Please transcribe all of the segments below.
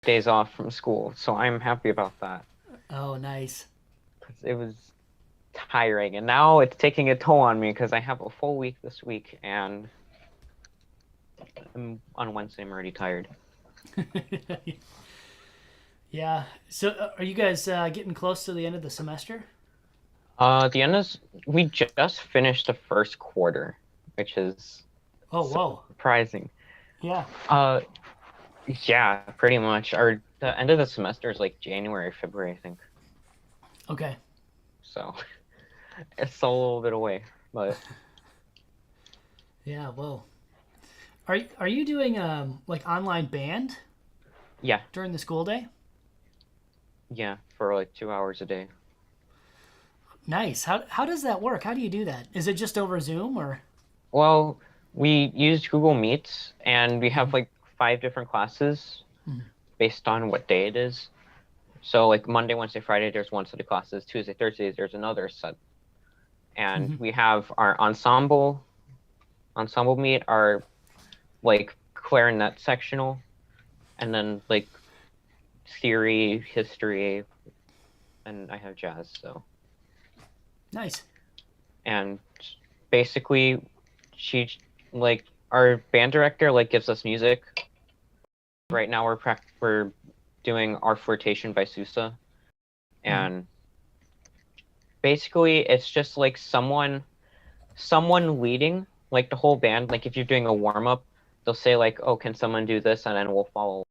days off from school, so I'm happy about that. Oh, nice. 'Cause it was tiring, and now it's taking a toll on me because I have a full week this week, and on Wednesday I'm already tired. Yeah. So, are you guys getting close to the end of the semester? The end is we just finished the first quarter, which is Oh, whoa. surprising. Yeah. Uh, yeah, pretty much. The end of the semester is like January, February, I think. Okay. So it's still a little bit away, but Yeah. Whoa. Are you doing like online band yeah, during the school day? yeah, for like 2 hours a day. Nice. How does that work? How do you do that? Is it just over Zoom or? Well, we used Google Meets, and we have like five different classes based on what day it is. So like Monday, Wednesday, Friday, there's one set of classes. Tuesday, Thursdays, there's another set. And we have our ensemble meet, our like clarinet sectional, and then like theory, history, and I have jazz. So Nice. and basically, she like our band director like gives us music. Right now we're doing Our Flirtation by Sousa, and basically it's just like someone leading like the whole band. Like if you're doing a warm up, they'll say like, "Oh, can someone do this?" and then we'll follow.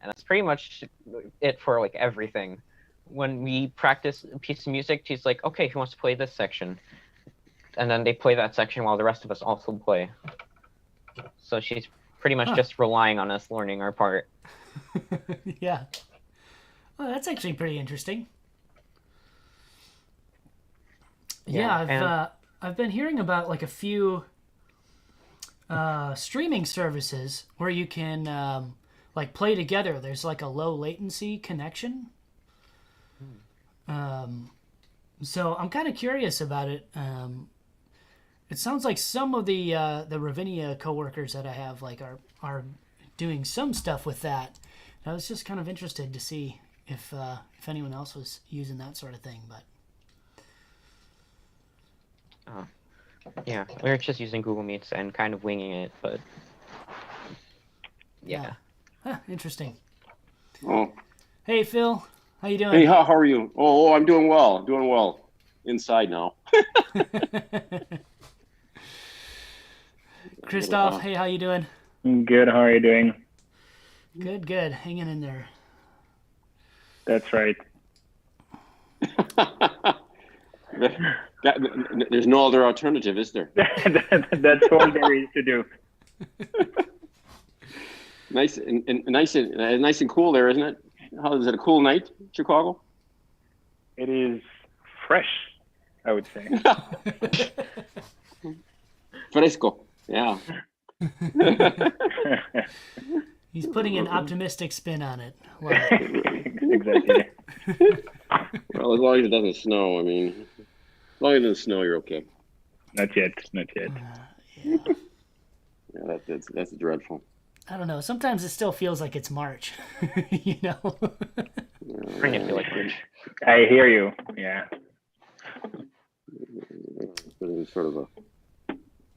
And that's pretty much it for like everything. When we practice a piece of music, she's like, "Okay, who wants to play this section?" And then they play that section while the rest of us also play. So she's pretty much just relying on us learning our part. Yeah. Well, that's actually pretty interesting. Yeah, I've been hearing about like a few streaming services where you can like play together. There's like a low latency connection. So I'm kind of curious about it. It sounds like some of the Ravinia coworkers that I have like are doing some stuff with that. I was just kind of interested to see if anyone else was using that sort of thing, but Yeah, we were just using Google Meets and kind of winging it, but yeah. Huh, interesting. Oh, Hey Phil, how you doing? hey, how are you? Oh, I'm doing well. Doing well. Inside now. Christoph, hey, how you doing? Good. How are you doing? Good, good. Hanging in there. That's right. There's no other alternative, is there? That's all there is to do. Nice and nice and cool there, isn't it? How is it? A cool night, Chicago? It is fresh, I would say. Fresco. Yeah. He's putting an optimistic spin on it. Exactly. Well, as long as it doesn't snow, I mean, as long as it doesn't snow, you're okay. Not yet. Not yet. Yeah, that's dreadful. I don't know. Sometimes it still feels like it's March. You know? Bring it like March. I hear you. Yeah. It's sort of a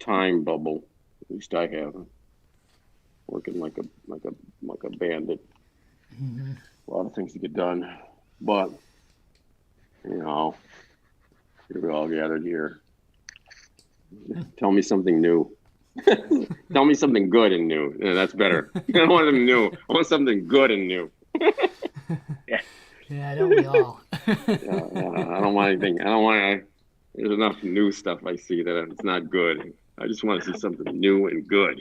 time bubble. At least I have. Working like a bandit. A lot of things to get done, but here we all gathered here. Tell me something new. Tell me something good and new. Yeah, that's better. I don't want them new. I want something good and new. Yeah, don't we all? Yeah, I don't want anything. I don't want. There's enough new stuff I see that it's not good. I just want to see something new and good.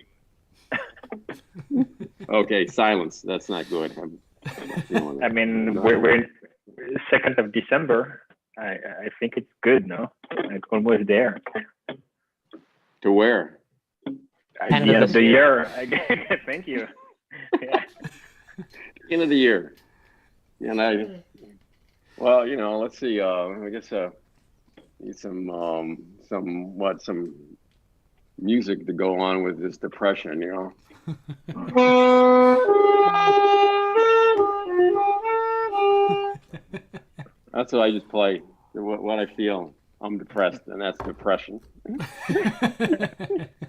Okay, silence. That's not good. I mean, we're in 2nd of December. I think it's good, no? Like almost there. To where? At the end of the year. Thank you. Yeah. End of the year. And well, let's see. I guess need some music to go on with this depression, That's what I just play. What I feel. I'm depressed, and that's depression. But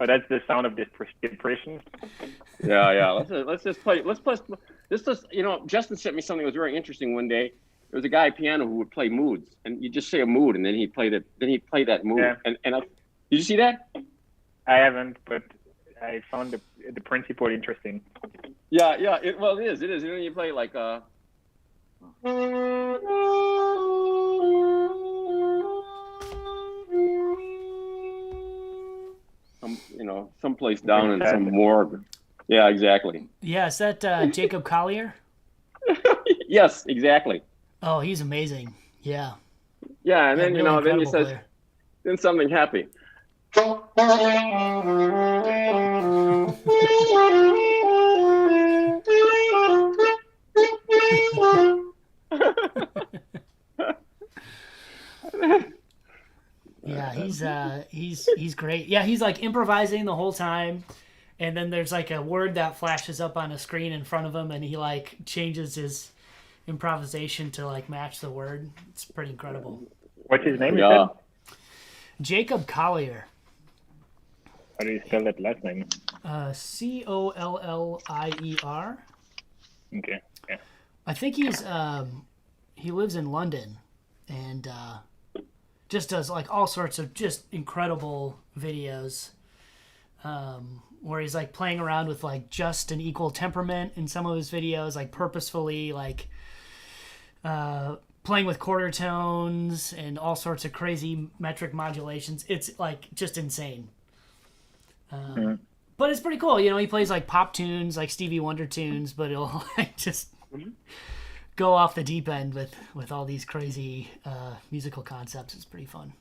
that's the sound of depression. Yeah. Let's just play. Let's play. This is, Justin sent me something that was very interesting one day. There was a guy at piano who would play moods, and you just say a mood, and then he'd play that. Then he'd play that mood. Yeah. Did you see that? I haven't, but I found the principle interesting. Yeah. It is. It is. You play like someplace down in some morgue. Yeah, exactly. Yeah, is that Jacob Collier? Yes, exactly. Oh, he's amazing. Yeah. Yeah, and then really then he says, player. then something happy. Yeah, he's great. Yeah, he's like improvising the whole time, and then there's like a word that flashes up on a screen in front of him, and he like changes his improvisation to like match the word. It's pretty incredible. What's his name? Yeah. Jacob Collier. How do you spell that last name? Collier. Okay. Yeah. I think he lives in London, and just does like all sorts of just incredible videos, where he's like playing around with like just an equal temperament in some of his videos, like purposefully like playing with quarter tones and all sorts of crazy metric modulations. It's like just insane. But it's pretty cool. He plays like pop tunes, like Stevie Wonder tunes, but he'll like just go off the deep end with all these crazy musical concepts. It's pretty fun.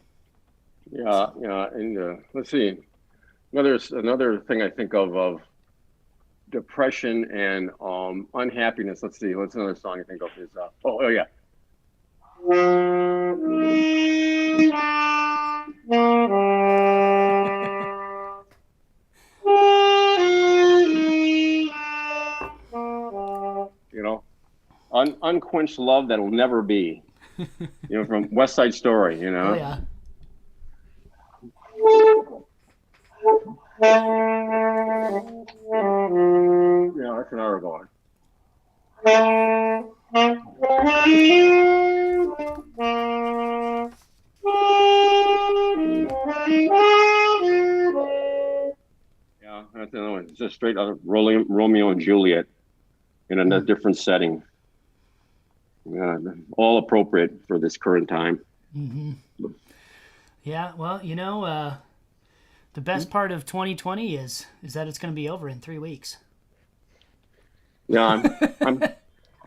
Yeah, and let's see. Another thing I think of depression and unhappiness. Let's see. What's another song I think of is oh yeah. Unquenched love that'll never be. From West Side Story. Oh yeah. Yeah, that's another one. Yeah, that's another one. It's just straight out of Romeo and Juliet in a different setting. Yeah, all appropriate for this current time. Mm-hmm. Yeah, well, the best part of 2020 is that it's going to be over in 3 weeks. Yeah,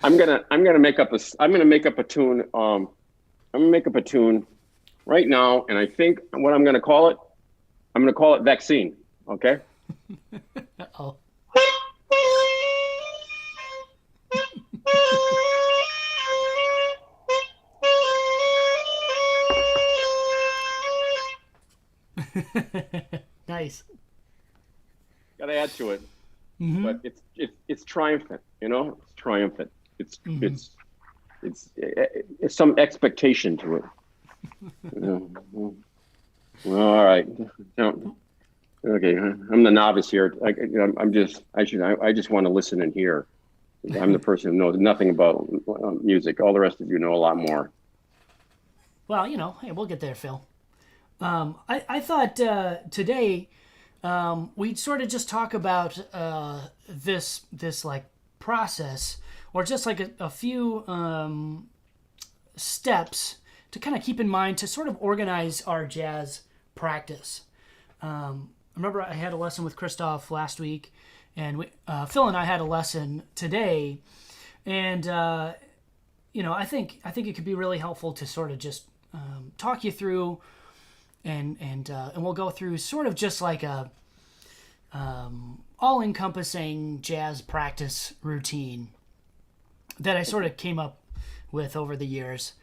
I'm gonna make up a tune. I'm gonna make up a tune right now, and I think what I'm gonna call it Vaccine. Okay. Oh. Nice. Gotta add to it, Mm-hmm. but it's triumphant. It's triumphant. It's some expectation to it. Well, all right. Okay, I'm the novice here. I just want to listen and hear. I'm the person who knows nothing about music. All the rest of you know a lot more. Well, hey, we'll get there, Phil. I thought today we'd sort of just talk about this like process, or just like a few steps to kind of keep in mind to sort of organize our jazz practice. Remember, I had a lesson with Christoph last week, and Phil and I had a lesson today, and I think it could be really helpful to sort of just talk you through. And we'll go through sort of just like a all-encompassing jazz practice routine that I sort of came up with over the years,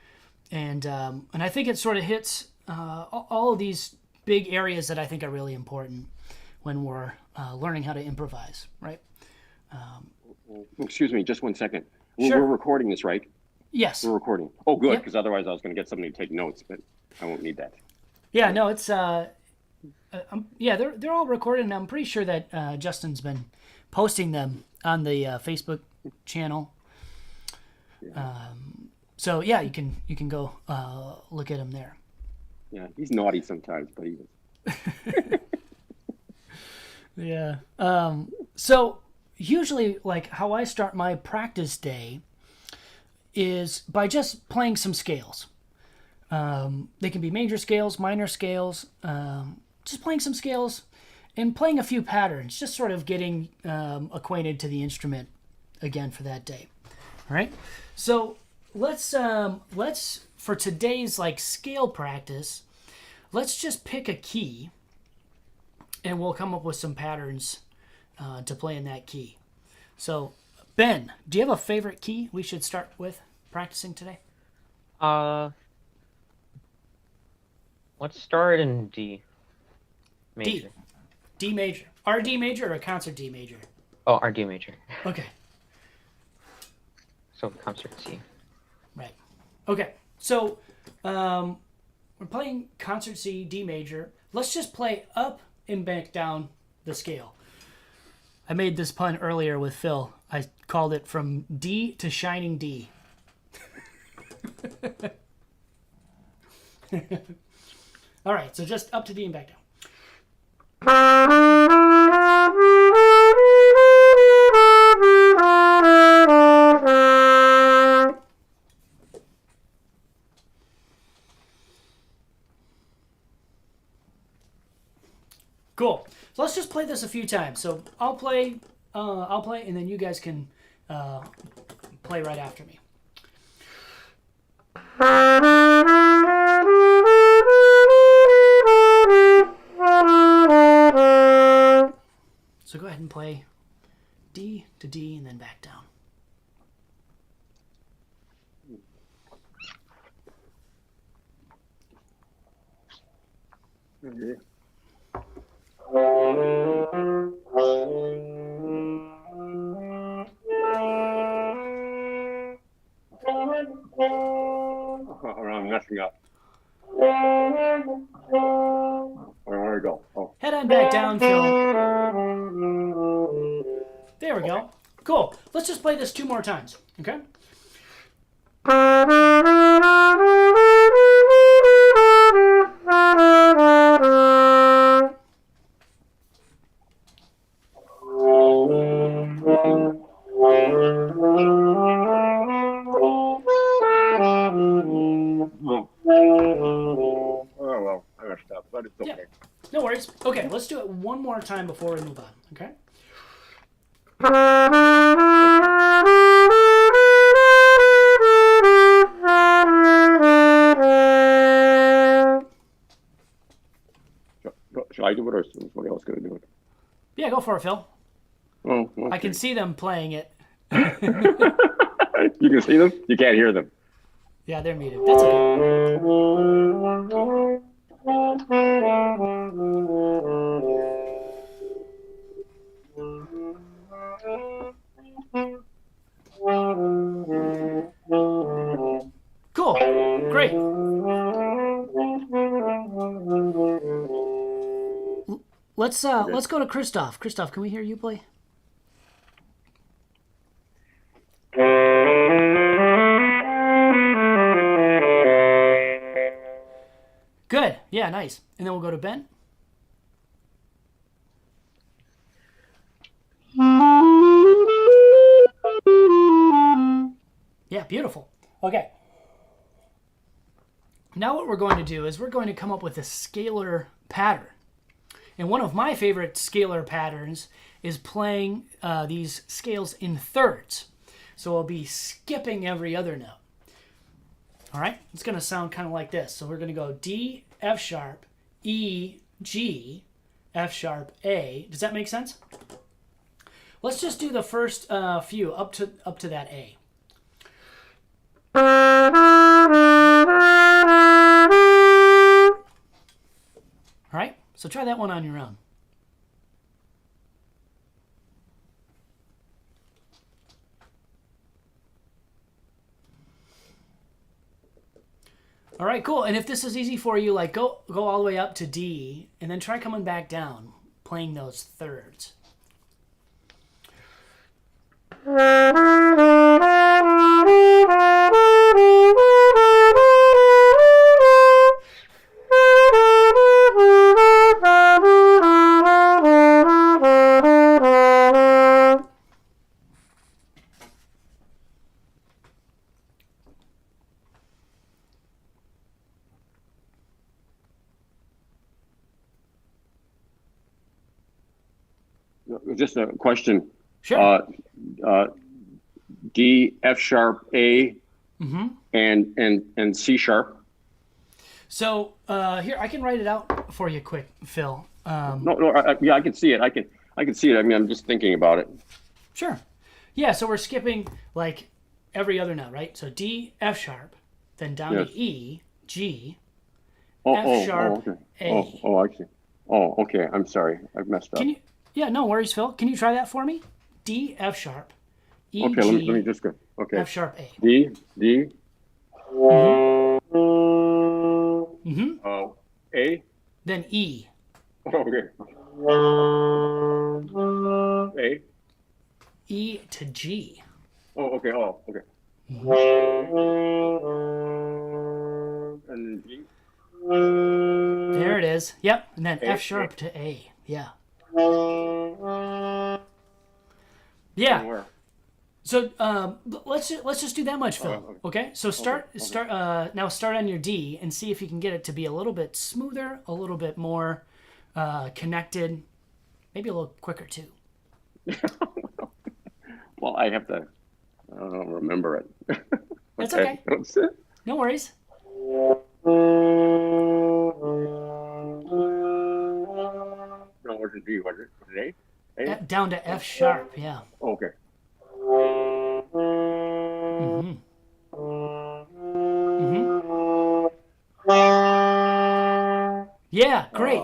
and I think it sort of hits all of these big areas that I think are really important when we're learning how to improvise, right? Excuse me, just 1 second. Sure. We're recording this, right? Yes. We're recording. Oh, good, Yep. because otherwise I was going to get somebody to take notes, but I won't need that. Yeah, no, it's yeah, they're all recorded, and I'm pretty sure that Justin's been posting them on the Facebook channel. So yeah, you can go look at them there. Yeah, he's naughty sometimes, but he is. Yeah. So usually, like how I start my practice day is by just playing some scales. They can be major scales, minor scales, just playing some scales and playing a few patterns, just sort of getting acquainted to the instrument again for that day. All right. So let's for today's like scale practice, let's just pick a key and we'll come up with some patterns to play in that key. So Ben, do you have a favorite key we should start with practicing today? Let's start in D major. D major. R D major or concert D major? Oh, our D major. Okay. So concert C. Right. Okay. So we're playing concert C, D major. Let's just play up and back down the scale. I made this pun earlier with Phil. I called it from D to shining D. All right, so just up to D and back down. Cool. So let's just play this a few times. So I'll play, and then you guys can play right after me. So go ahead and play D to D and then back down. Okay. I'm messing up. Where we go? Oh. Head on back down, Phil. There we go. Cool. Let's just play this 2 more times, okay? Oh well, I messed up, but it's okay. Yeah. No worries. Okay, let's do it one more time before we move on, okay? Shall I do it or is somebody else going to do it? Yeah, go for it, Phil. Oh, okay. I can see them playing it. You can see them? You can't hear them. Yeah, they're muted. That's okay. Cool. Great. Let's go to Christoph. Christoph, can we hear you play? Good. Yeah, nice. And then we'll go to Ben. Yeah, beautiful. Okay. Now what we're going to do is we're going to come up with a scalar pattern. And one of my favorite scalar patterns is playing these scales in thirds. So I'll be skipping every other note. All right, it's going to sound kind of like this. So we're going to go D, F sharp, E, G, F sharp, A. Does that make sense? Let's just do the first few up to that A. All right, so try that one on your own. All right, cool. And if this is easy for you, like go all the way up to D, and then try coming back down, playing those thirds. Just a question. Sure. D, F sharp, A, Mm-hmm. and C sharp. So here, I can write it out for you quick, Phil. No, yeah, I can see it. I can see it. I mean, I'm just thinking about it. Sure. Yeah, so we're skipping like every other note, right? So D, F sharp, then down Yes. to E, G, Oh, F sharp, okay. A. I see. Oh, okay. I'm sorry. I've messed up. Can you? Yeah, no worries, Phil. Can you try that for me? D, F sharp, E, Okay, G, let me just go. Okay. F sharp, A. D, Mm-hmm. A. Then E, Okay. A. E to G. Oh, okay. Oh, okay. And G. There it is. Yep. And then A, F sharp to A. Yeah. Yeah. Where? So let's just do that much, Phil. okay. Okay. So start Okay. now. Start on your D and see if you can get it to be a little bit smoother, a little bit more connected, maybe a little quicker too. Well, I have to. I don't remember it. That's okay. That's it. No worries. No, was it D? Was it A? A? Down to F sharp. Yeah. Okay. Mm-hmm. Mm-hmm. Yeah. Great.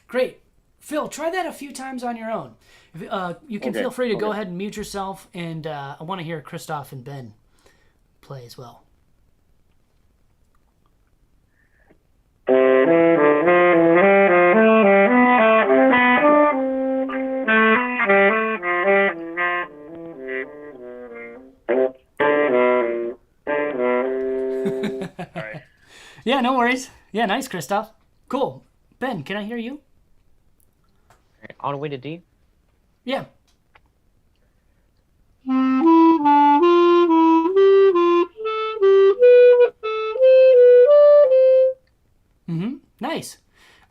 Great. Phil, try that a few times on your own. If, you can Okay, feel free to go okay. ahead and mute yourself, and I want to hear Christoph and Ben play as well. Alright. Yeah, no worries. Yeah, nice, Christoph. Cool. Ben, can I hear you? Alright, all the way to D. Yeah. Mm-hmm. Nice.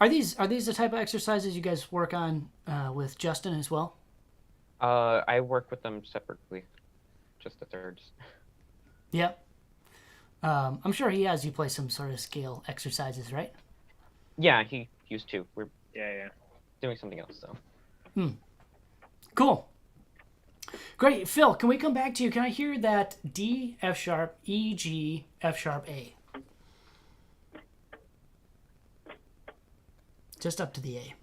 Are these the type of exercises you guys work on with Justin as well? I work with them separately, just the thirds. Yep. I'm sure he has you play some sort of scale exercises, right? Yeah, he used to. We're Yeah. doing something else though. Cool. Great. Phil, can we come back to you? Can I hear that D, F sharp, E, G, F sharp, A? Just up to the A.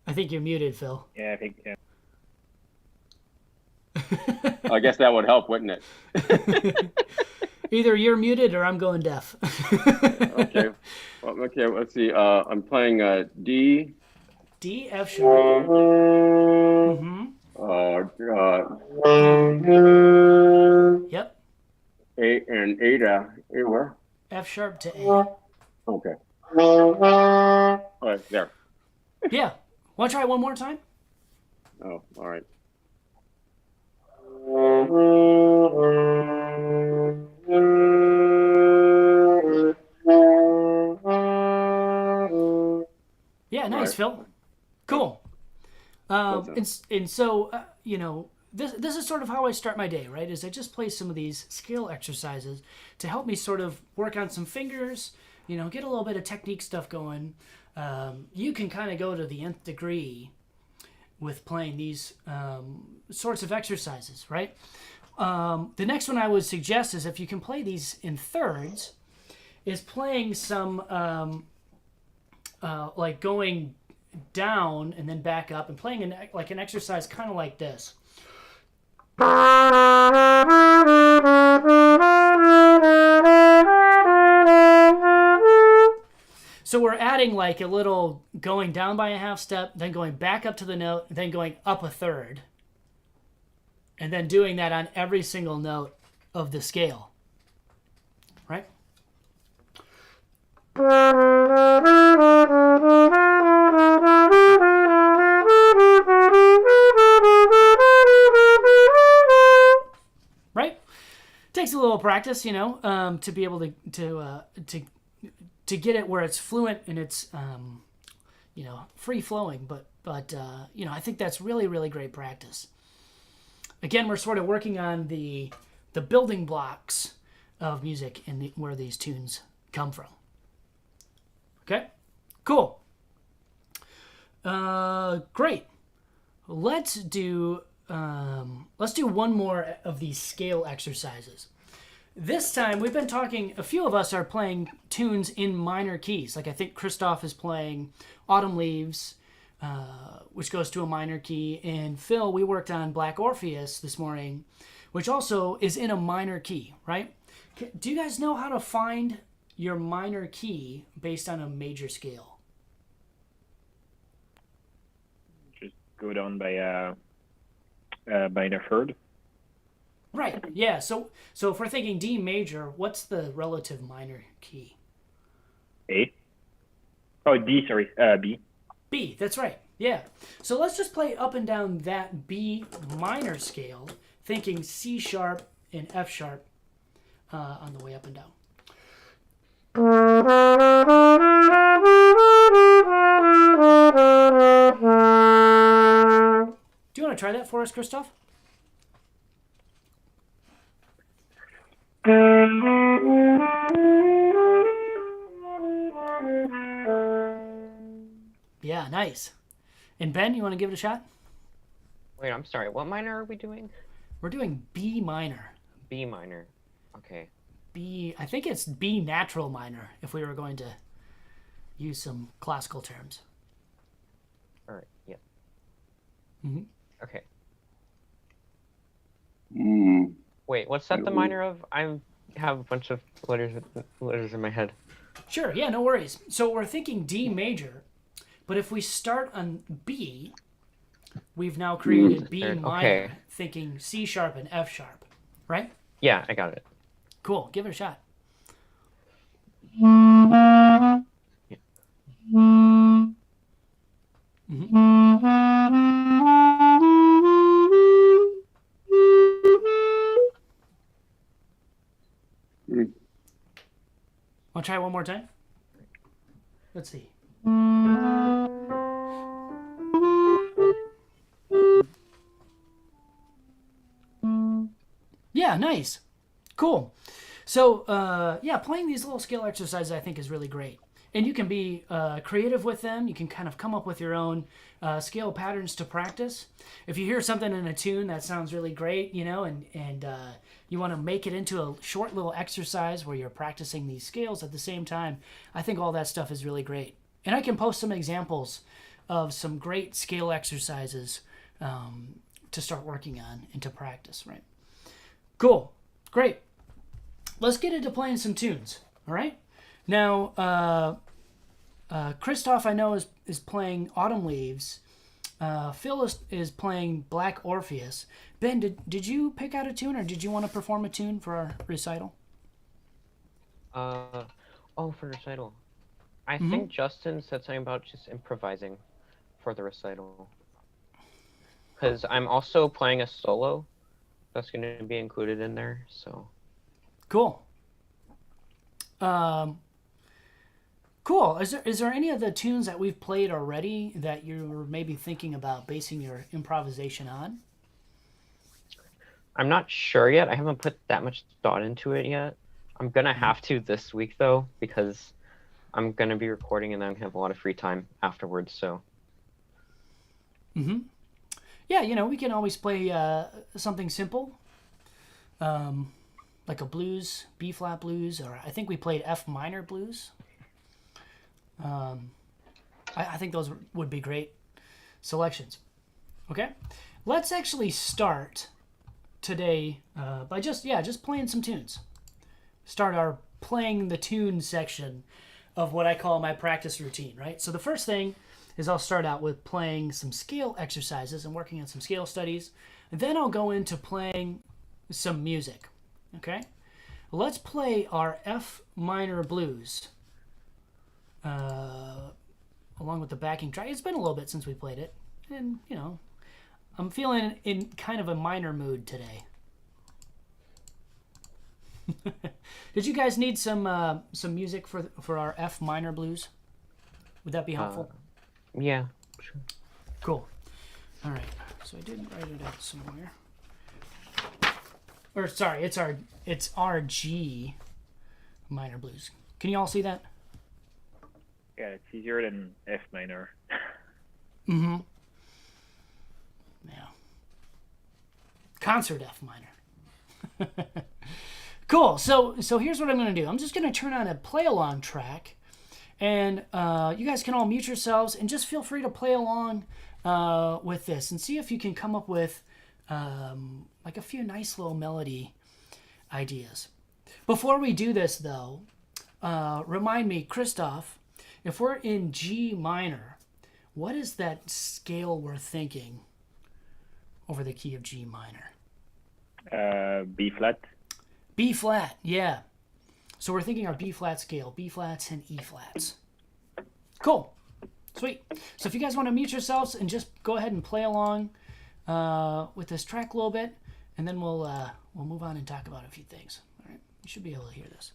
I think you're muted, Phil. Yeah, I think. Yeah. I guess that would help, wouldn't it? Either you're muted or I'm going deaf. Okay. Well, okay. Let's see. I'm playing D. D, F sharp. Mm-hmm. Yep. A and A where? F sharp to A. Okay. All right, there. Yeah. Want to try it one more time? Oh, all right. Yeah, nice, Right. Phil. Cool. Well done. And so, you know, this is sort of how I start my day, right? Is I just play some of these skill exercises to help me sort of work on some fingers, you know, get a little bit of technique stuff going. You can kind of go to the nth degree with playing these sorts of exercises, right? The next one I would suggest is if you can play these in thirds, is playing some like going down and then back up and playing an exercise kind of like this. So we're adding like a little going down by a half step, then going back up to the note, then going up a third. And then doing that on every single note of the scale. Right? Right? Takes a little practice, to be able to get it where it's fluent and it's free flowing. But I think that's really, really great practice. Again, we're sort of working on the building blocks of music and where these tunes come from. Okay, cool. Great. Let's do one more of these scale exercises. This time we've been talking. A few of us are playing tunes in minor keys. Like I think Christoph is playing "Autumn Leaves," which goes to a minor key, and Phil, we worked on Black Orpheus this morning, which also is in a minor key, right? Do you guys know how to find your minor key based on a major scale? Just go down by the third. Right. Yeah. So if we're thinking D major, what's the relative minor key? A. Oh, D. Sorry. B. B. That's right. Yeah. So let's just play up and down that B minor scale, thinking C sharp and F sharp on the way up and down. Do you want to try that for us, Christoph? Yeah, nice. And Ben, you want to give it a shot? Wait, I'm sorry. What minor are we doing? We're doing B minor. B minor. Okay. B, I think it's B natural minor if we were going to use some classical terms. All right. Yeah. Mm-hmm. Okay. Mm. Wait, what's that the minor of? I have a bunch of letters in my head. Sure, yeah, no worries. So we're thinking D major, but if we start on B, we've now created B minor, okay. Thinking C sharp and F sharp, right? Yeah, I got it. Cool, give it a shot. Yeah. Want to try one more time? Let's see. Yeah, nice. Cool. So, playing these little scale exercises I think is really great. And you can be creative with them. You can kind of come up with your own scale patterns to practice. If you hear something in a tune that sounds really great, and you want to make it into a short little exercise where you're practicing these scales at the same time, I think all that stuff is really great. And I can post some examples of some great scale exercises to start working on and to practice, right? Cool. Great. Let's get into playing some tunes, all right? Now, Christoph, I know, is playing Autumn Leaves. Phil is playing Black Orpheus. Ben, did you pick out a tune, or did you want to perform a tune for our recital? For recital. I think Justin said something about just improvising for the recital. Because I'm also playing a solo that's going to be included in there, so. Cool. Cool. Is there any of the tunes that we've played already that you're maybe thinking about basing your improvisation on? I'm not sure yet. I haven't put that much thought into it yet. I'm going to have to this week, though, because I'm going to be recording and then I'm going to have a lot of free time afterwards, so. Mm-hmm. Yeah, we can always play something simple, like a blues, B-flat blues, or I think we played F minor blues. I think those would be great selections. Okay, let's actually start today by just playing some tunes. Start our playing the tune section of what I call my practice routine, right? So the first thing is I'll start out with playing some scale exercises and working on some scale studies. And then I'll go into playing some music, okay? Let's play our F minor blues along with the backing track. It's been a little bit since we played it. And, you know, I'm feeling in kind of a minor mood today. Did you guys need some music for our F minor blues? Would that be helpful? Yeah, sure. Cool. All right. So I did write it out somewhere. Or sorry, it's our G minor blues. Can you all see that? Yeah, it's easier than F minor. Mm-hmm. Yeah. Concert F minor. Cool. So here's what I'm going to do. I'm just going to turn on a play along track, and you guys can all mute yourselves and just feel free to play along with this and see if you can come up with like a few nice little melody ideas. Before we do this, though, remind me, Christoph, if we're in G minor, what is that scale we're thinking over the key of G minor? B flat. B flat, yeah. So we're thinking our B flat scale, B flats and E flats. Cool, sweet. So if you guys want to mute yourselves and just go ahead and play along with this track a little bit, and then we'll move on and talk about a few things. All right, you should be able to hear this.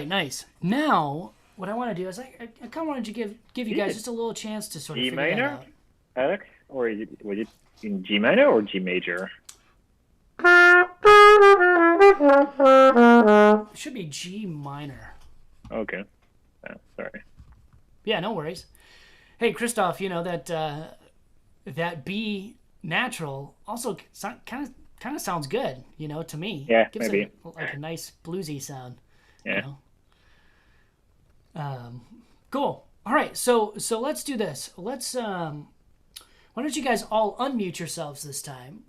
Nice. Now, what I want to do is I kind of wanted to give you guys just a little chance to sort of figure that out. Alex, or was it in G minor or G major? It should be G minor. Okay. Sorry. Yeah, no worries. Hey, Christoph, you know that B natural also kind of sounds good, you know, to me. Yeah, gives maybe. it like a nice bluesy sound. Yeah. You know? Cool. All right, so let's do this. Let's why don't you guys all unmute yourselves this time,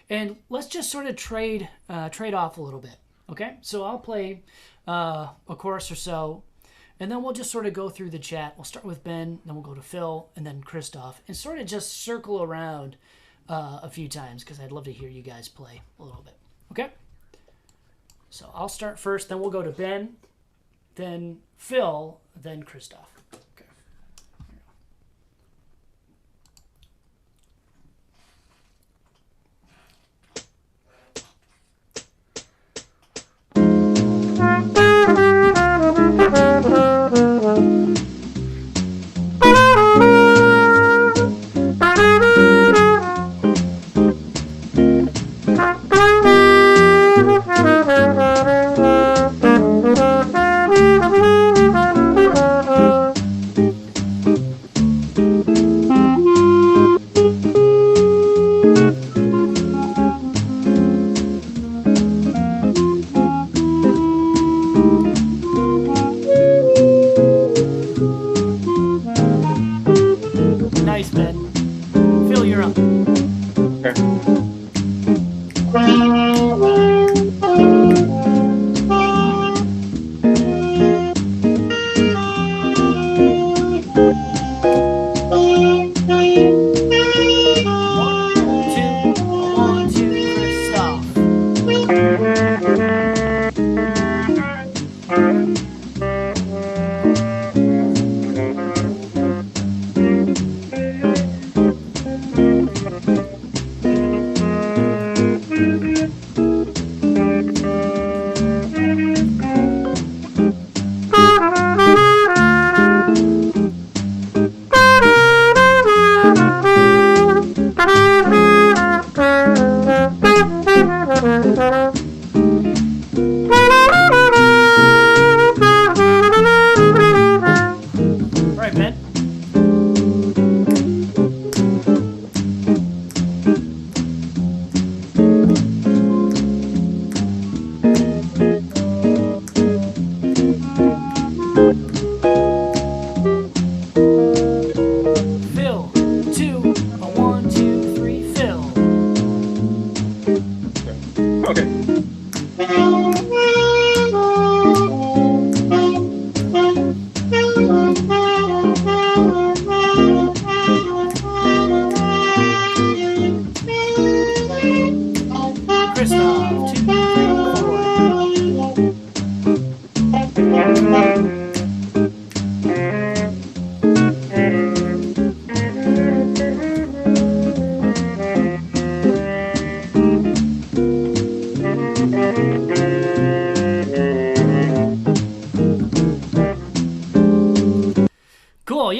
and let's just sort of trade off a little bit. Okay, so I'll play a chorus or so, and then we'll just sort of go through the chat. We'll start with Ben, then we'll go to Phil, and then Christoph, and sort of just circle around a few times because I'd love to hear you guys play a little bit. Okay. So I'll start first, then we'll go to Ben, then Phil, then Christoph. Okay.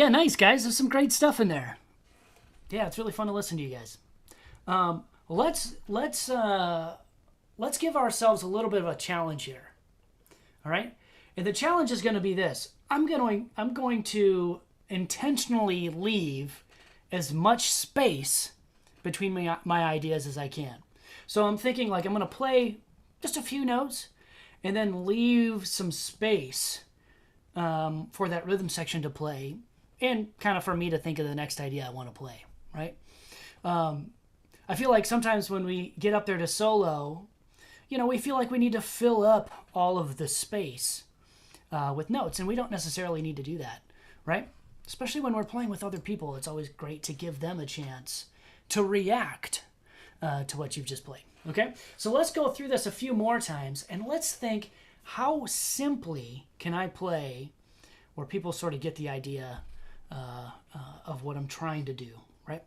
Yeah, nice, guys. There's some great stuff in there. Yeah, it's really fun to listen to you guys. Let's give ourselves a little bit of a challenge here. All right? And the challenge is going to be this. I'm going to intentionally leave as much space between my ideas as I can. So I'm thinking like I'm going to play just a few notes and then leave some space for that rhythm section to play and kind of for me to think of the next idea I want to play, right? I feel like sometimes when we get up there to solo, we feel like we need to fill up all of the space with notes, and we don't necessarily need to do that, right? Especially when we're playing with other people, it's always great to give them a chance to react to what you've just played, okay? So let's go through this a few more times, and let's think, how simply can I play where people sort of get the idea of what I'm trying to do, right?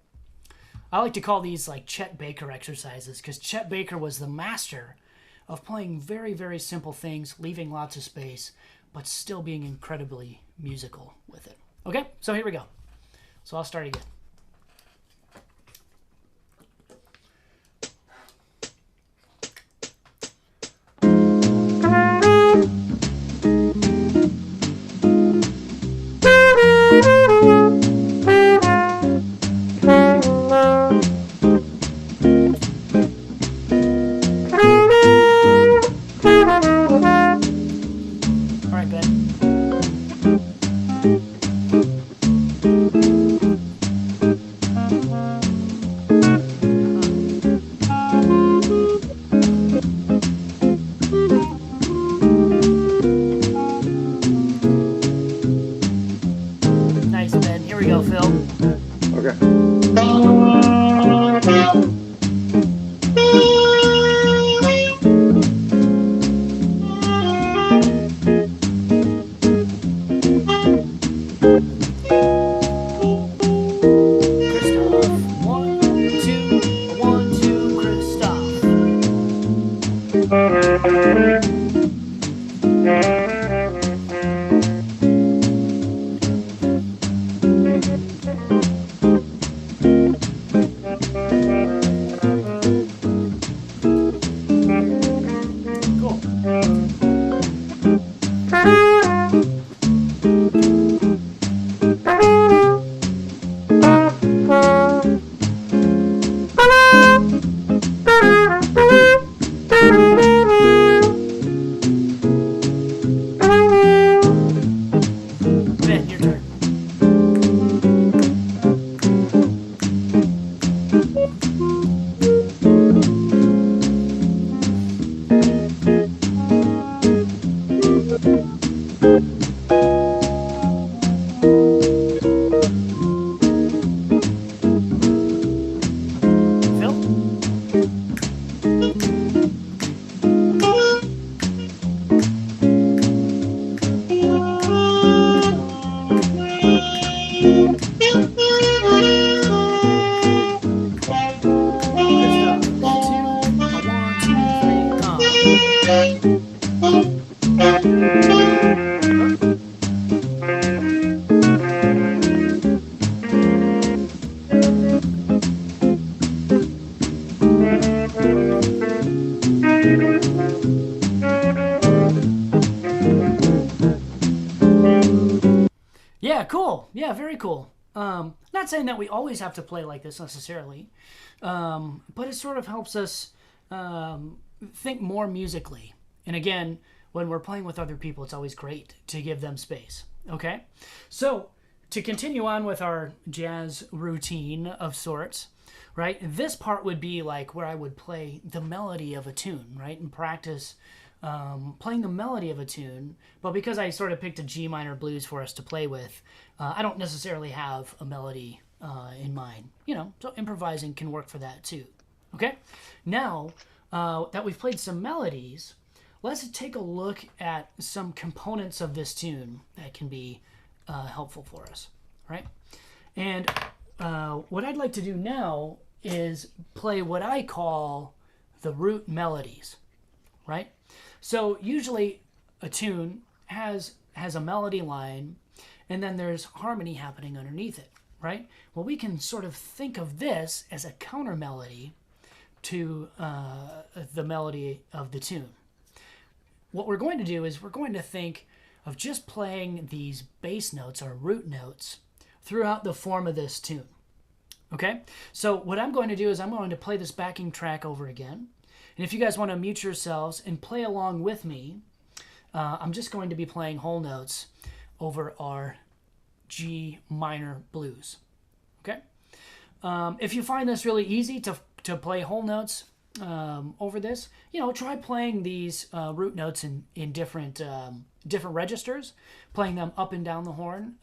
I like to call these like Chet Baker exercises, because Chet Baker was the master of playing very, very simple things, leaving lots of space, but still being incredibly musical with it. Okay, so here we go. So I'll start again. All right, Ben. Nice, Ben. Here we go, Phil. Okay. Christoph. 1, 2, 1, 2, Christoph. Cool. Ben, your turn. Phil? Christoph. 2, 1, 2, 3, Yeah, cool. Yeah, very cool. Not saying that we always have to play like this necessarily, but it sort of helps us think more musically. And again, when we're playing with other people, it's always great to give them space. Okay? So, to continue on with our jazz routine of sorts, right? This part would be like where I would play the melody of a tune, right? And practice playing the melody of a tune. But because I sort of picked a G minor blues for us to play with, I don't necessarily have a melody in mind. So improvising can work for that too. Okay? Now that we've played some melodies, let's take a look at some components of this tune that can be helpful for us, right? And what I'd like to do now is play what I call the root melodies, right? So usually a tune has a melody line, and then there's harmony happening underneath it, right? Well, we can sort of think of this as a counter melody to the melody of the tune. What we're going to do is we're going to think of just playing these bass notes or root notes throughout the form of this tune. Okay? So what I'm going to do is I'm going to play this backing track over again. And if you guys want to mute yourselves and play along with me, I'm just going to be playing whole notes over our G minor blues. Okay? If you find this really easy to play whole notes over this, try playing these root notes in different registers, playing them up and down the horn.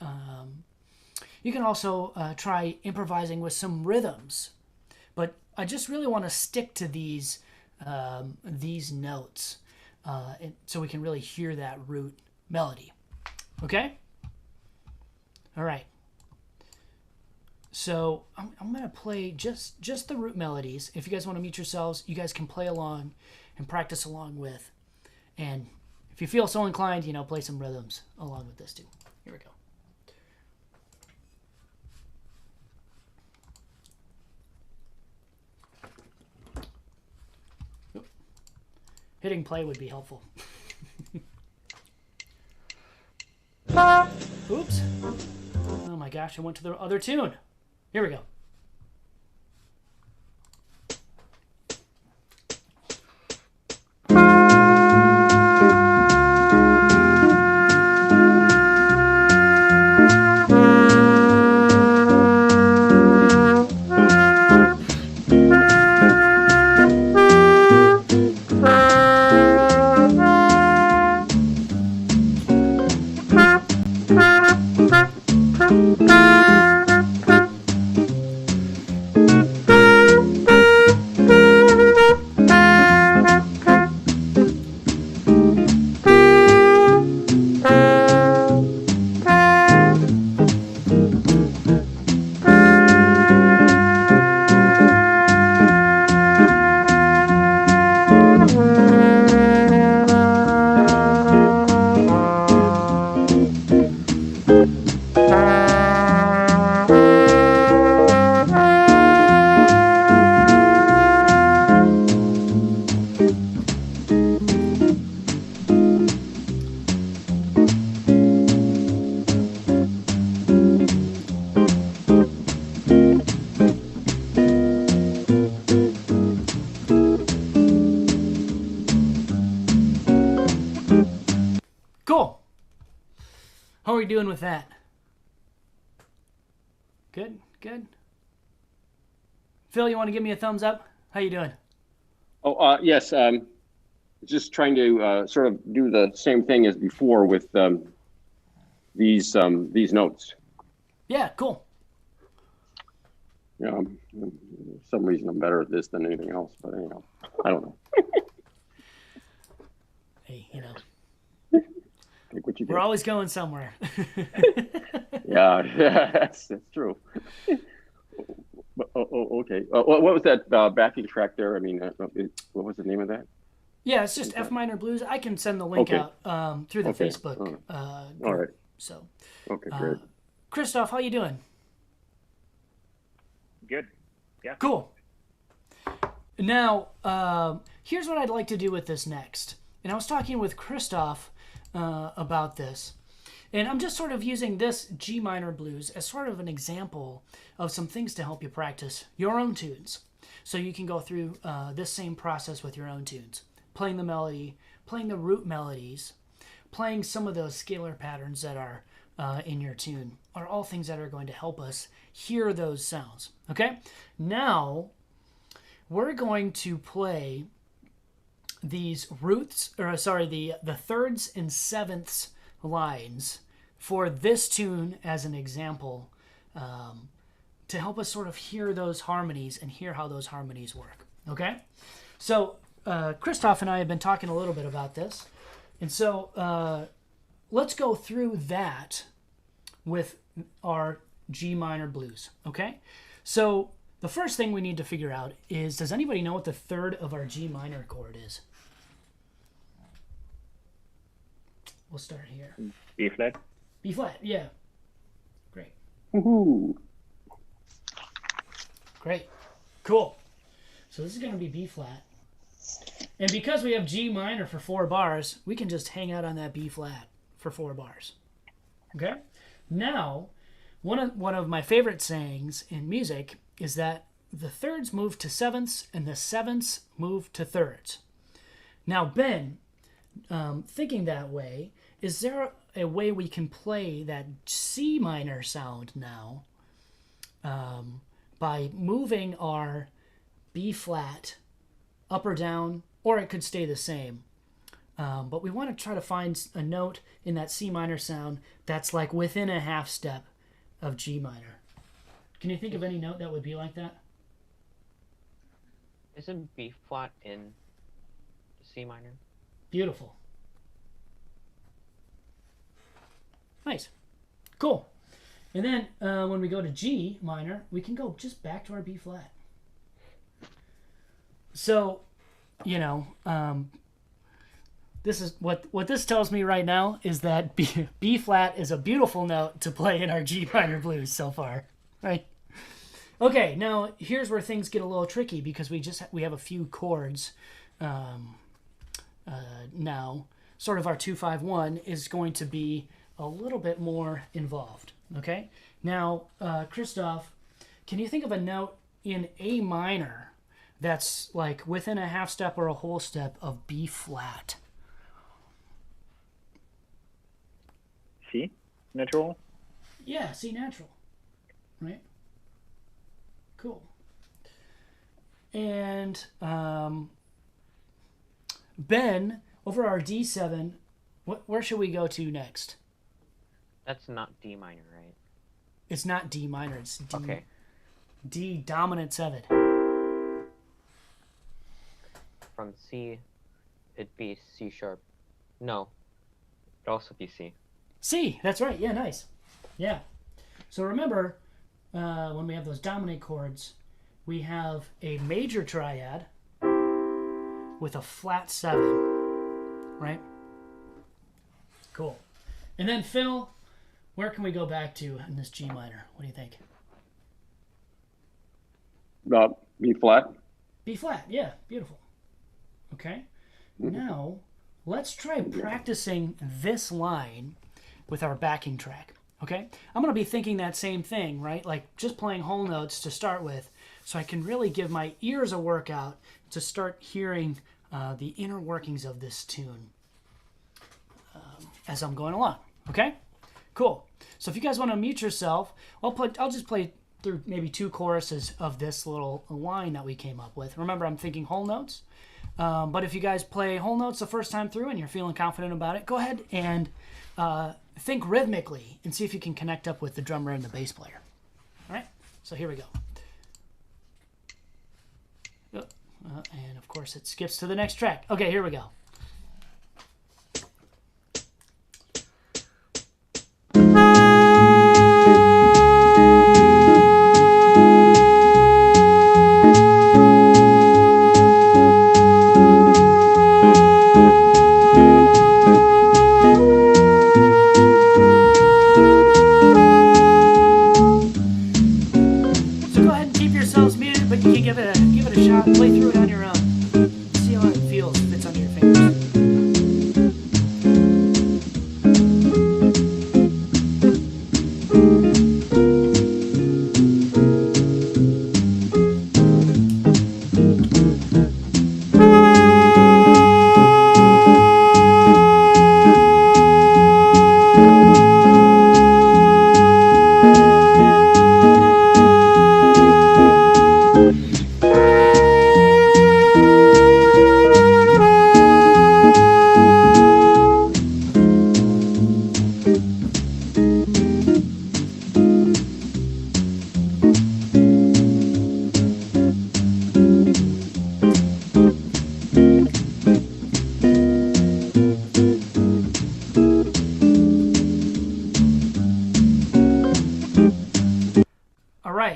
You can also try improvising with some rhythms, but I just really want to stick to these notes so we can really hear that root melody. Okay? All right. So I'm going to play just the root melodies. If you guys want to mute yourselves, you guys can play along and practice along with. And if you feel so inclined, play some rhythms along with this too. Here we go. Hitting play would be helpful. Oops. Oh my gosh, I went to the other tune. Here we go. Cool. How are we doing with that? Good, good. Phil, you want to give me a thumbs up? How you doing? Oh, yes. Just trying to sort of do the same thing as before with these notes. Yeah, cool. Yeah, for some reason I'm better at this than anything else, but anyhow, I don't know. Hey, Take what you we're get. always going somewhere. Yeah, that's true. Okay. What was that backing track there? I mean, what was the name of that? Yeah, it's just F minor blues. I can send the link Okay. out through the Okay. Facebook group. All right. So, Okay, great. Christoph, how you doing? Good. Yeah. Cool. Now, here's what I'd like to do with this next. And I was talking with Christoph about this. And I'm just sort of using this G minor blues as sort of an example of some things to help you practice your own tunes. So you can go through this same process with your own tunes. Playing the melody, playing the root melodies, playing some of those scalar patterns that are in your tune are all things that are going to help us hear those sounds. Okay? Now, we're going to play these roots, or sorry, the thirds and sevenths lines for this tune as an example to help us sort of hear those harmonies and hear how those harmonies work. Okay? So, Christoph and I have been talking a little bit about this. And so, let's go through that with our G minor blues. Okay? So, the first thing we need to figure out is, does anybody know what the third of our G minor chord is? We'll start here. B flat. B flat, yeah. Woohoo! Great. Cool. So this is going to be B flat. And because we have G minor for 4 bars, we can just hang out on that B flat for 4 bars. Okay? Now, one of my favorite sayings in music is that the thirds move to sevenths and the sevenths move to thirds. Now, Ben, thinking that way, is there a way we can play that C minor sound now by moving our B flat up or down, or it could stay the same? But we want to try to find a note in that C minor sound that's like within a half step of G minor. Can you think of any note that would be like that? Isn't B flat in C minor? Beautiful. Nice. Cool. And then when we go to G minor, we can go just back to our B flat. So, you know, this is what this tells me right now is that B flat is a beautiful note to play in our G minor blues so far, right? Okay, now here's where things get a little tricky because we have a few chords now. Sort of our 2-5-1 is going to be a little bit more involved. Okay, now Christoph, can you think of a note in A minor that's like within a half step or a whole step of B flat? C natural. Yeah, C natural. Right. Cool. And Ben, over our D7, where should we go to next? That's not D minor, right? It's not D minor. It's D. Okay. D dominant 7. From C, it'd be C sharp. No, it'd also be C. C. That's right. Yeah, nice. Yeah. So remember, when we have those dominant chords, we have a major triad with a flat 7, right? Cool. And then Phil, where can we go back to in this G minor? What do you think? B flat. B flat. Yeah, beautiful. Okay. Now, let's try practicing this line with our backing track. Okay? I'm going to be thinking that same thing, right? Like just playing whole notes to start with, so I can really give my ears a workout to start hearing the inner workings of this tune as I'm going along. Okay? Cool. So if you guys want to mute yourself, I'll just play through maybe 2 choruses of this little line that we came up with. Remember, I'm thinking whole notes. But if you guys play whole notes the first time through and you're feeling confident about it, go ahead and think rhythmically and see if you can connect up with the drummer and the bass player. All right? So here we go. And of course, it skips to the next track. Okay, here we go. Play through it on your own. See how it feels if it's under your fingers.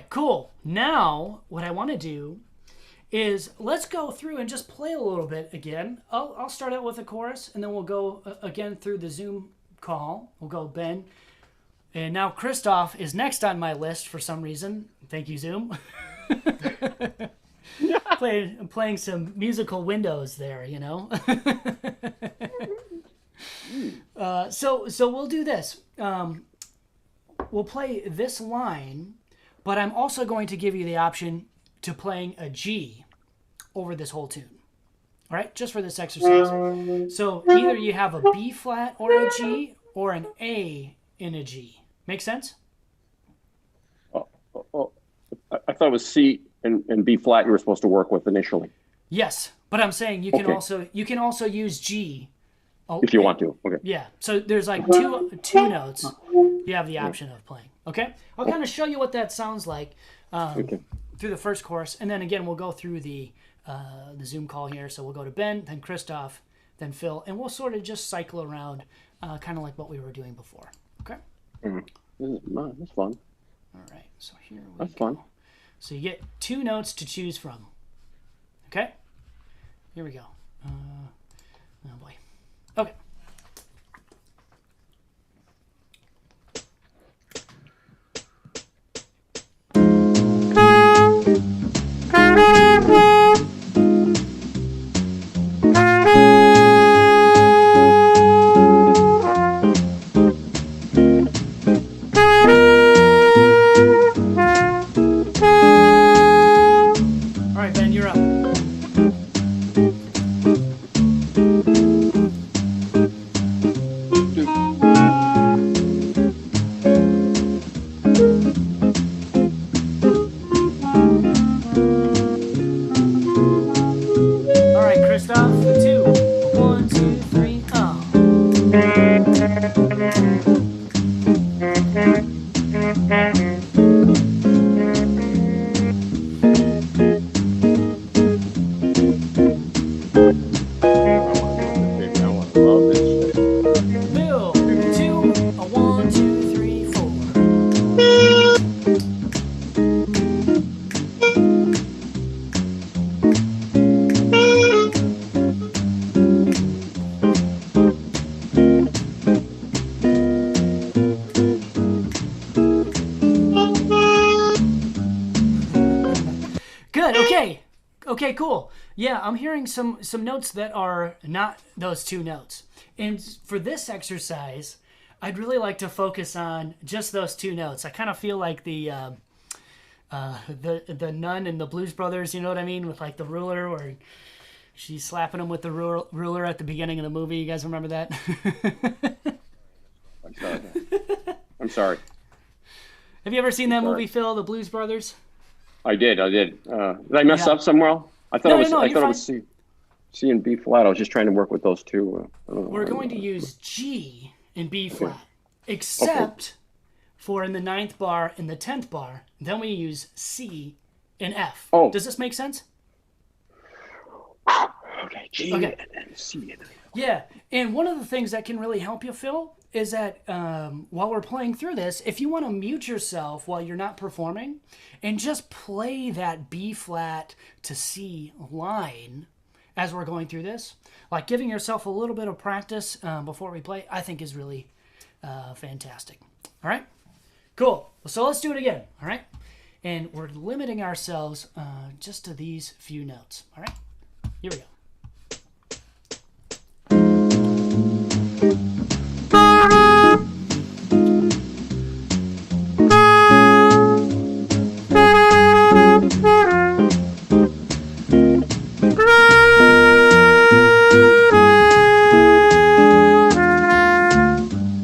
Cool. Now, what I want to do is let's go through and just play a little bit again. I'll start out with a chorus, and then we'll go again through the Zoom call. We'll go, Ben, And now Christoph is next on my list for some reason. Thank you, Zoom. Playing some musical windows there, you know. So we'll do this. We'll play this line, but I'm also going to give you the option to playing a G over this whole tune. All right, just for this exercise. So either you have a B flat or a G, or an A in a G. Make sense? I thought it was C and B flat you were supposed to work with initially. Yes, but I'm saying you can also use G. If you want to. Okay. Yeah. So there's like two notes you have the option of playing. Okay. I'll kind of show you what that sounds like through the first course, and then again we'll go through the Zoom call here. So we'll go to Ben, then Christoph, then Phil, and we'll sort of just cycle around, kind of like what we were doing before. Okay. That's fun. All right. So here we That's go. fun. So you get 2 notes to choose from. Okay. Here we go. Oh boy. Okay. All right, Ben, you're up. All right, Christoph, 2. 1, 2, 3, Bill, 2. 1, 2, 3, 4. Good. Okay. Okay, cool. Yeah, I'm hearing some notes that are not those 2 notes. And for this exercise, I'd really like to focus on just those 2 notes. I kind of feel like the nun in the Blues Brothers, you know what I mean, with like the ruler, where she's slapping him with the ruler at the beginning of the movie. You guys remember that? I'm sorry. Have you ever seen that movie, Phil, the Blues Brothers? I did. Did I mess up somewhere? I thought it was C and B flat. I was just trying to work with those 2. We're going to use G and B flat, except for in the 9th bar and the 10th bar. Then we use C and F. Oh. Does this make sense? Okay, G Okay. and C. Yeah, and one of the things that can really help you, Phil, is that while we're playing through this, if you want to mute yourself while you're not performing and just play that B flat to C line as we're going through this, like giving yourself a little bit of practice before we play, I think is really fantastic. All right? Cool. So let's do it again. All right? And we're limiting ourselves just to these few notes. All right? Here we go.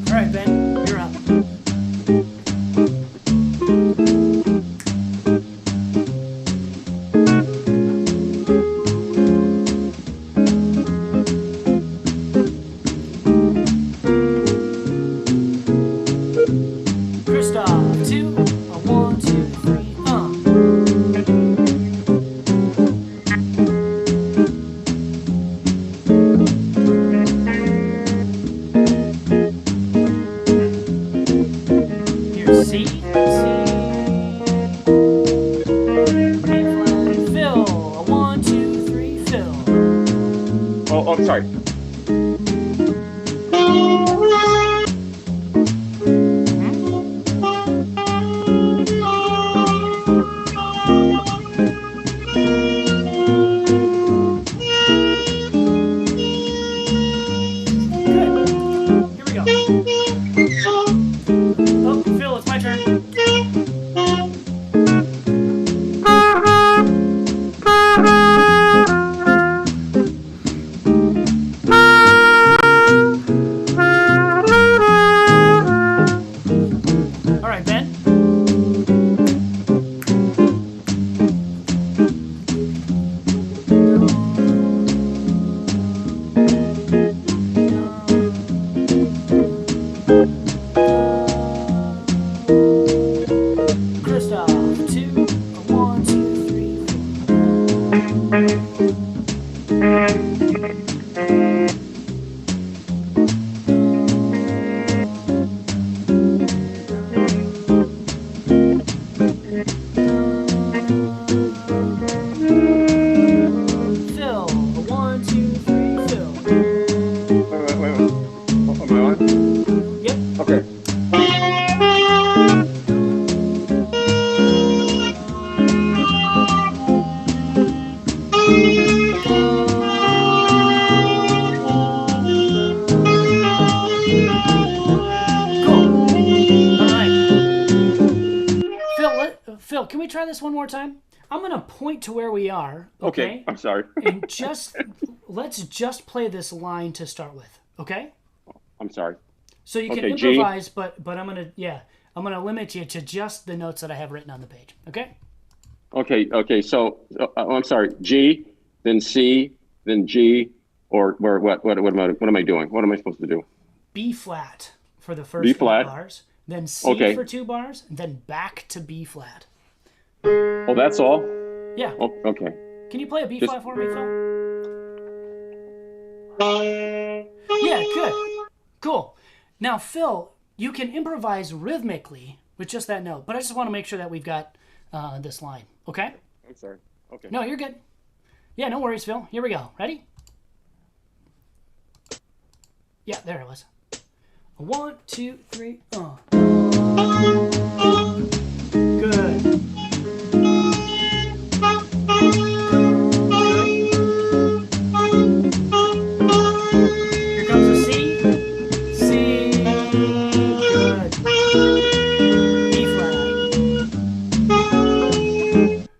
All right, Ben, you're up. Oh, Phil, it's my turn. All right, Ben. Christoph, 2, 1, 2, 3, 4. Phil, 1, 2, 3, Phil. Wait. Am I on? Yep. Okay. Phil, can we try this one more time? I'm gonna point to where we are. Okay. I'm sorry. And let's just play this line to start with. Okay. I'm sorry. So you can Okay, G. improvise, but I'm gonna limit you to just the notes that I have written on the page. Okay. Okay. So I'm sorry. G, then C, then G, or where? What am I doing? What am I supposed to do? B flat for the first B 4 flat. bars, then C Okay. for 2 bars, and then back to B flat. Oh, that's all. Yeah. Oh, okay. Can you play a B Just- flat for me, Phil? Yeah, good. Cool. Now, Phil, you can improvise rhythmically with just that note, but I just want to make sure that we've got this line. Okay? I'm sorry. Okay. No, you're good. Yeah, no worries, Phil. Here we go. Ready? Yeah, there it was. 1, 2, 3. Good. Here comes a C. C. Good. B flat.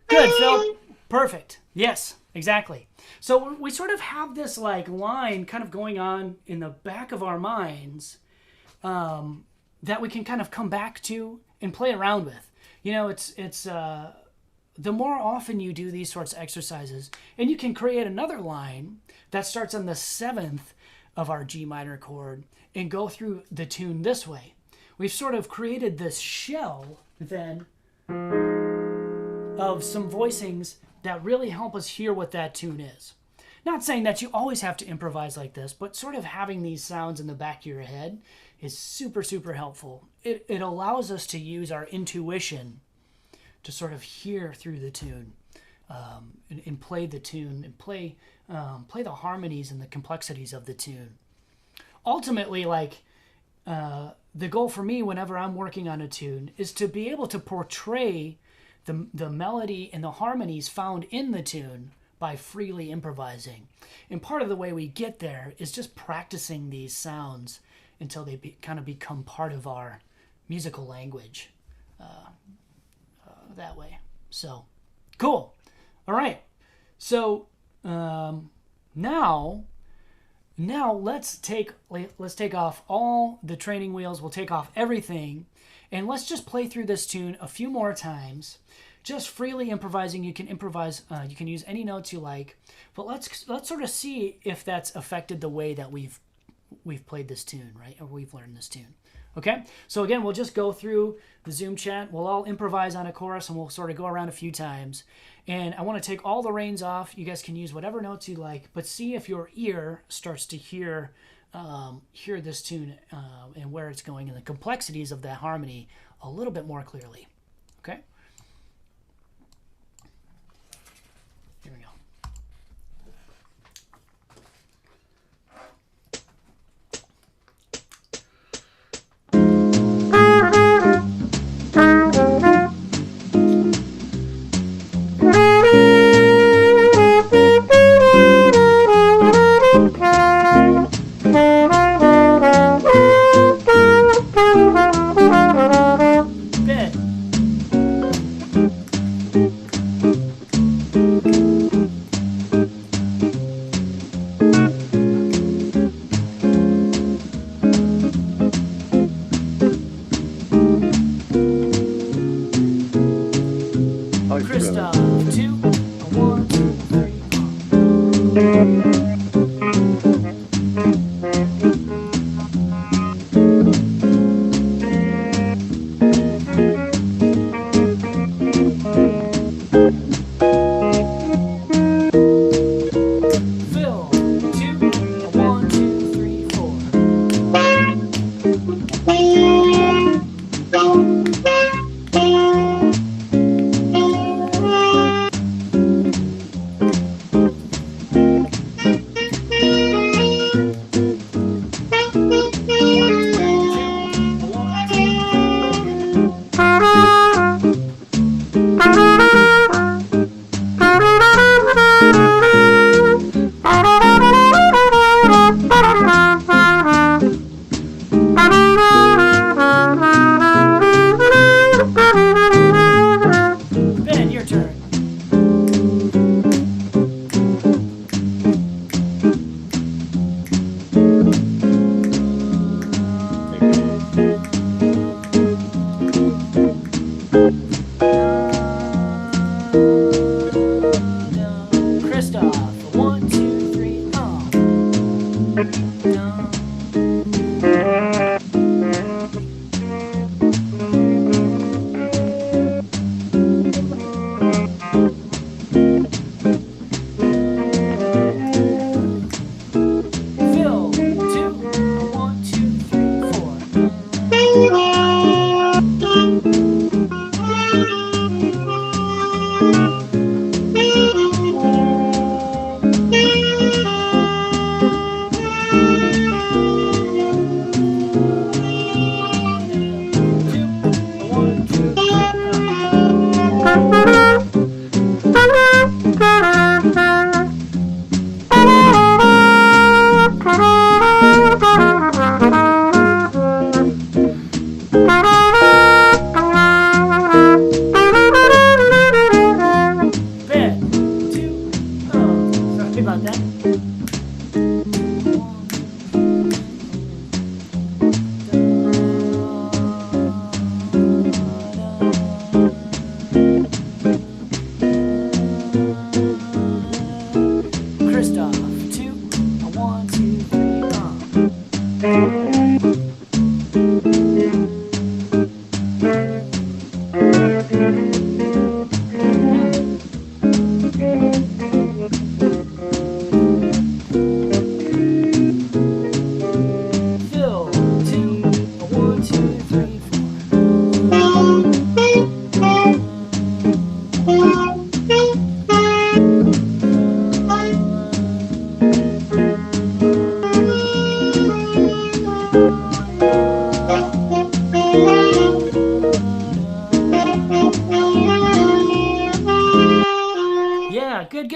Good, Phil. Perfect. Yes, exactly. So we sort of have this like line kind of going on in the back of our minds that we can kind of come back to and play around with. You know, it's the more often you do these sorts of exercises, and you can create another line that starts on the 7th of our G minor chord and go through the tune this way. We've sort of created this shell then of some voicings that really help us hear what that tune is. Not saying that you always have to improvise like this, but sort of having these sounds in the back of your head is super, super helpful. It allows us to use our intuition to sort of hear through the tune and play the tune and play the harmonies and the complexities of the tune. Ultimately, like the goal for me whenever I'm working on a tune is to be able to portray the melody and the harmonies found in the tune by freely improvising. And part of the way we get there is just practicing these sounds until they kind of become part of our musical language that way. So, cool. All right. So now let's take off all the training wheels. We'll take off everything, and let's just play through this tune a few more times. Just freely improvising. You can improvise. You can use any notes you like, but let's sort of see if that's affected the way that we've played this tune, right? Or we've learned this tune. Okay. So again, we'll just go through the Zoom chat. We'll all improvise on a chorus, and we'll sort of go around a few times. And I want to take all the reins off. You guys can use whatever notes you like, but see if your ear starts to hear this tune and where it's going and the complexities of that harmony a little bit more clearly. Okay. Here we go.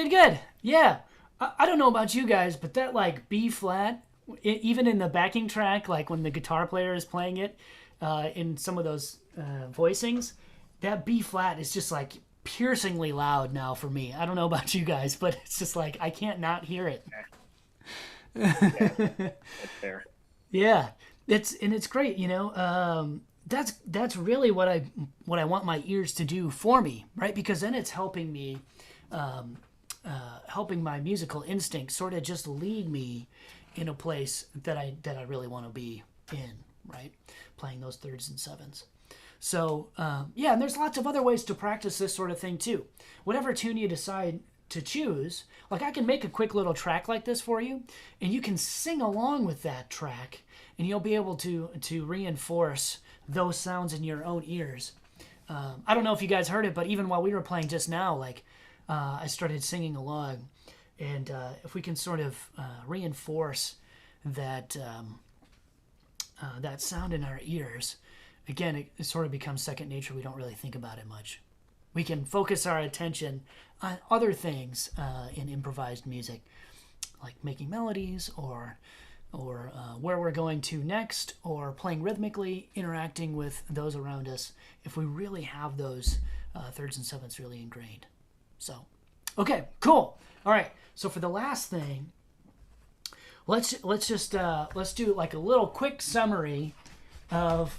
Good. Yeah. I don't know about you guys, but that like B flat, even in the backing track, like when the guitar player is playing it in some of those voicings, that B flat is just like piercingly loud now for me. I don't know about you guys, but it's just like I can't not hear it. Yeah, that's fair. Yeah, it's great. That's really what I want my ears to do for me, right? Because then it's helping me, helping my musical instinct sort of just lead me in a place that I really want to be in, right? Playing those thirds and sevens. So yeah, and there's lots of other ways to practice this sort of thing too. Whatever tune you decide to choose, like I can make a quick little track like this for you, and you can sing along with that track, and you'll be able to reinforce those sounds in your own ears. I don't know if you guys heard it, but even while we were playing just now, like I started singing along, and if we can sort of reinforce that that sound in our ears, again, it sort of becomes second nature. We don't really think about it much. We can focus our attention on other things in improvised music, like making melodies or where we're going to next, or playing rhythmically, interacting with those around us, if we really have those thirds and sevenths really ingrained. So, okay, cool. All right, so for the last thing, let's do like a little quick summary of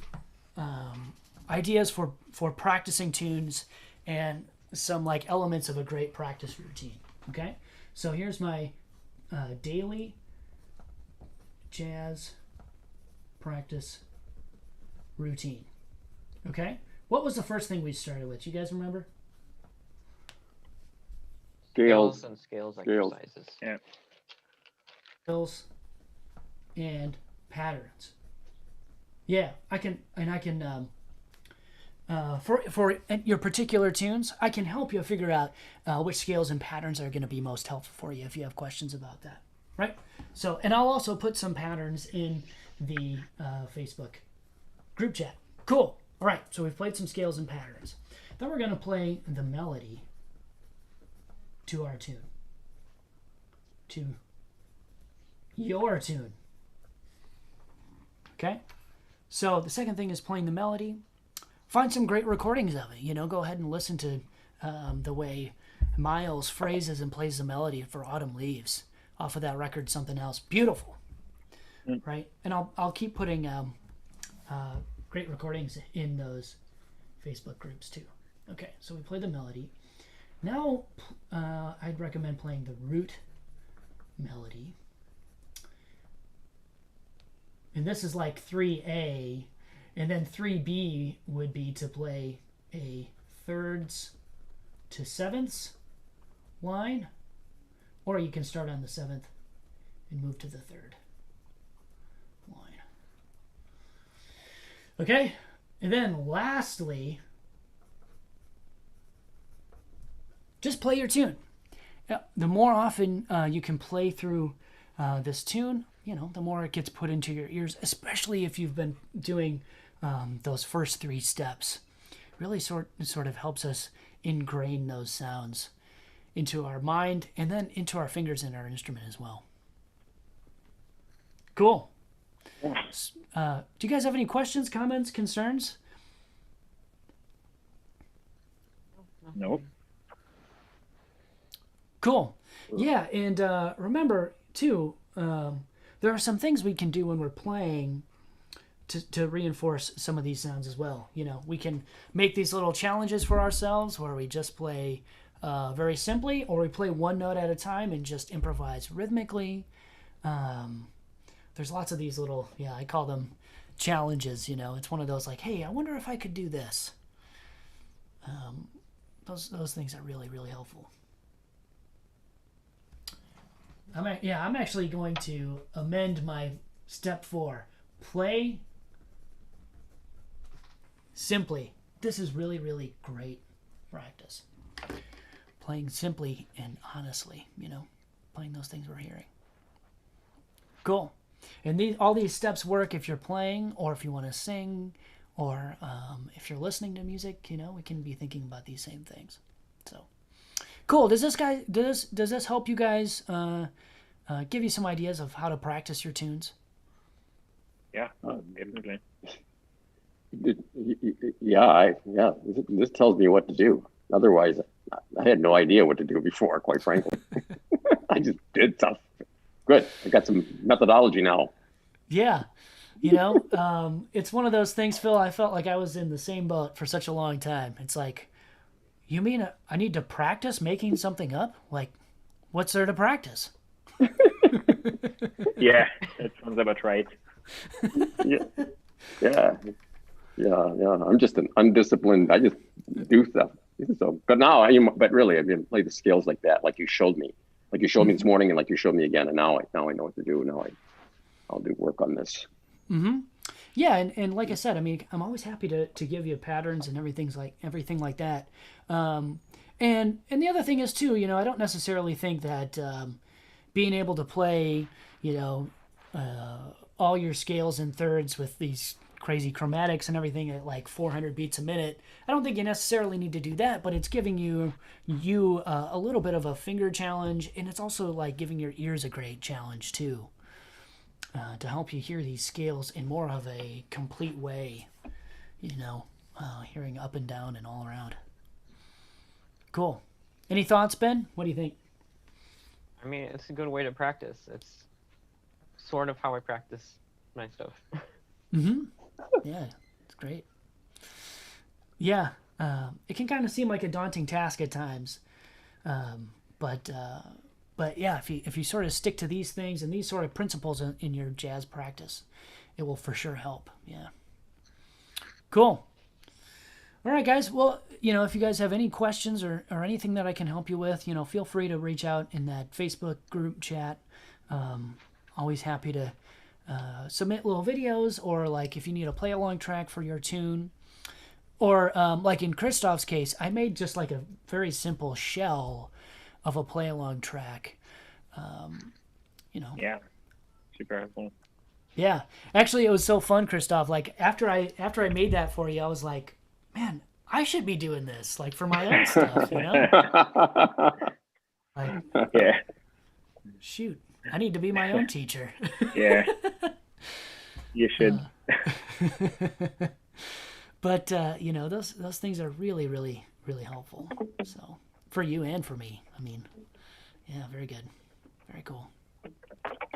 ideas for practicing tunes and some like elements of a great practice routine. Okay, so here's my daily jazz practice routine. Okay, what was the first thing we started with? You guys remember? Scales. And scales Scales. exercises. Yeah. Scales and patterns. Yeah, I can for your particular tunes, I can help you figure out which scales and patterns are going to be most helpful for you if you have questions about that, right? So, and I'll also put some patterns in the Facebook group chat. Cool. All right, so we've played some scales and patterns. Then we're going to play the melody to our tune, to your tune. Okay? So the second thing is playing the melody. Find some great recordings of it. Go ahead and listen to the way Miles phrases and plays the melody for Autumn Leaves off of that record, Something Else. Beautiful. Right? And I'll keep putting great recordings in those Facebook groups too. Okay, so we play the melody. Now I'd recommend playing the root melody. And this is like 3A, and then 3B would be to play a thirds to sevenths line, or you can start on the seventh and move to the third line. Okay, and then lastly, just play your tune. The more often you can play through this tune, the more it gets put into your ears, especially if you've been doing those first three steps. Really sort of helps us ingrain those sounds into our mind and then into our fingers and our instrument as well. Cool. Do you guys have any questions, comments, concerns? Nope. Cool. Yeah, and remember, too, there are some things we can do when we're playing to reinforce some of these sounds as well. We can make these little challenges for ourselves where we just play very simply, or we play one note at a time and just improvise rhythmically. There's lots of these little, I call them challenges. It's one of those like, hey, I wonder if I could do this. Those things are really, really helpful. I'm actually going to amend my step 4. Play simply. This is really, really great practice. Playing simply and honestly, playing those things we're hearing. Cool. And all these steps work if you're playing, or if you want to sing, or if you're listening to music, we can be thinking about these same things. So, Cool. Does this help you guys? Give you some ideas of how to practice your tunes? Yeah, definitely. Yeah, this tells me what to do. Otherwise, I had no idea what to do before, quite frankly. I just did stuff. Good. I got some methodology now. Yeah. It's one of those things, Phil. I felt like I was in the same boat for such a long time. It's like, you mean I need to practice making something up? Like, what's there to practice? Yeah, that sounds about right. Yeah. I'm just an undisciplined. I just do stuff. So, but now but really, I didn't play the scales like that, like you showed me, this morning, and like you showed me again. And now I know what to do. Now I'll do work on this. Mm-hmm. Yeah, and like I said, I mean, I'm always happy to give you patterns and everything like that. And the other thing is too, I don't necessarily think that being able to play, all your scales and thirds with these crazy chromatics and everything at like 400 beats a minute, I don't think you necessarily need to do that, but it's giving you a little bit of a finger challenge, and it's also like giving your ears a great challenge too. To help you hear these scales in more of a complete way, hearing up and down and all around. Cool. Any thoughts, Ben? What do you think? I mean, it's a good way to practice. It's sort of how I practice my stuff. Mm-hmm. Yeah, it's great. Yeah, it can kind of seem like a daunting task at times, but yeah, if you sort of stick to these things and these sort of principles in your jazz practice, it will for sure help. Yeah. Cool. All right, guys. Well, if you guys have any questions or anything that I can help you with, feel free to reach out in that Facebook group chat. Always happy to submit little videos, or like if you need a play along track for your tune, or like in Christoph's case, I made just like a very simple shell of a play along track. Yeah, super helpful. Yeah, actually, it was so fun, Christoph. Like after I made that for you, I was like, man, I should be doing this like for my own stuff, Like, yeah. Shoot, I need to be my own teacher. Yeah, you should. But those things are really, really, really helpful. So for you and for me, I mean, yeah, very good, very cool.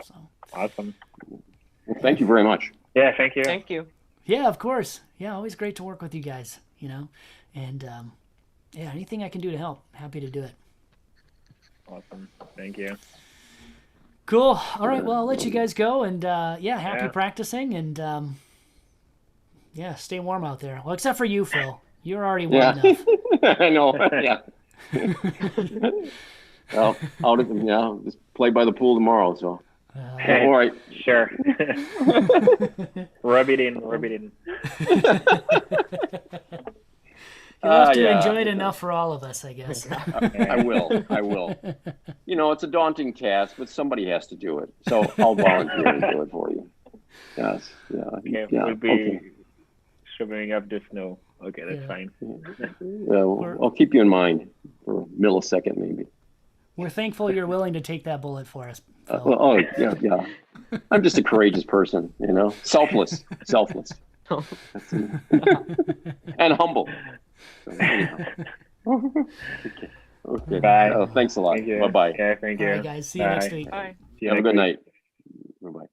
So Awesome. Well, thank you very much. Yeah, thank you. Thank you. yeah, of course. Yeah, always great to work with you guys. And yeah, anything I can do to help, happy to do it. Awesome. Thank you. Cool. All right. Well, I'll let you guys go, and happy practicing, and yeah, stay warm out there. Well, except for you, Phil. You're already warm enough. I know. Yeah. Well, I'll just play by the pool tomorrow. So. All right. Sure. Rub it in. You'll have to enjoy it enough for all of us, I guess. I will. It's a daunting task, but somebody has to do it. So I'll volunteer to do it for you. Yes. Yeah. Okay, Yeah. we'll be Okay. shoveling up the snow. Okay, that's Yeah. fine. Yeah, I'll keep you in mind for a millisecond, maybe. We're thankful you're willing to take that bullet for us, Phil. Yeah. I'm just a courageous person, selfless, and humble. So, anyhow. Okay. Bye. Thanks a lot. Thank you. Bye-bye. Yeah, thank you. All right, guys. See you next Bye. week. Bye. See you Have a next good week. night. Bye-bye.